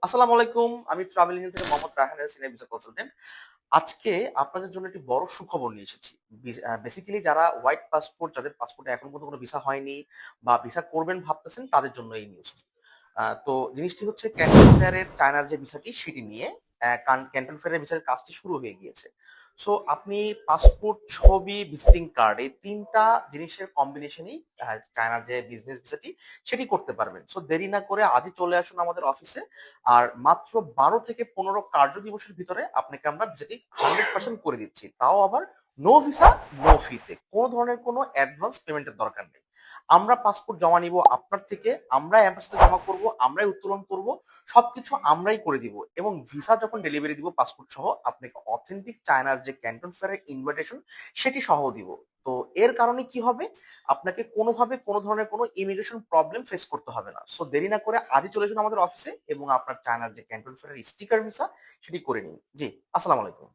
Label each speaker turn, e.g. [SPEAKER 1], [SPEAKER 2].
[SPEAKER 1] আসসালামু আলাইকুম। আমি ট্রাভেল এজেন্ট থেকে Mohammad Raihan senior visa consultant. আজকে আপনাদের জন্য একটি বড় সুখবর নিয়ে এসেছি। বেসিক্যালি যারা হোয়াইট পাসপোর্ট, যাদের পাসপোর্টে এখন পর্যন্ত কোনো ভিসা হয়নি বা ভিসা করবেন ভাবতেছেন, তাদের জন্য এই নিউজটি। তো জিনিসটি হচ্ছে ক্যান্টন ফেয়ারের চায়নার যে ভিসাটি সেটি নিয়ে ক্যান্টন ফেয়ারের ভিসার কাজটি শুরু হয়ে গিয়েছে। সো আপনি পাসপোর্ট, ছবি, ভিজিটিং কার্ড এই ৩ টা জিনিসের কম্বিনেশনেই চায়নার যে বিজনেস ভিসাটি সেটি করতে পারবেন। সো দেরি না করে আজই চলে আসুন আমাদের অফিসে। আর মাত্র ১২ থেকে ১৫ কার্য দিবসের ভিতরে আপনাকে আমরা ভিসাটি 100% করে দিচ্ছি। তাও আবার নো ভিসা, নো ফিতে। কোন ধরনের কোনো অ্যাডভান্স পেমেন্টের দরকার নেই। আমরা পাসপোর্ট জমা নিব আপনার থেকে, আমরা এম্বাসিতে জমা করব, আমরাই উত্তোলন করব, সবকিছু আমরাই করে দিব এবং ভিসা যখন ডেলিভারি দিব পাসপোর্ট সহ আপনাকে অথেন্টিক চায়নার যে ক্যান্টন ফেয়ারের ইনভাইটেশন সেটি সহ দিব। তো এর কারণে কি হবে, আপনাকে কোনোভাবে কোনো ধরনের কোনো ইমিগ্রেশন প্রবলেম ফেস করতে হবে না। সো দেরি না করে আজই চলে আসুন আমাদের অফিসে এবং আপনার চায়নার যে ক্যান্টন ফেয়ারের স্টিকার ভিসা সেটি করে নিন। জি, আসসালামু আলাইকুম।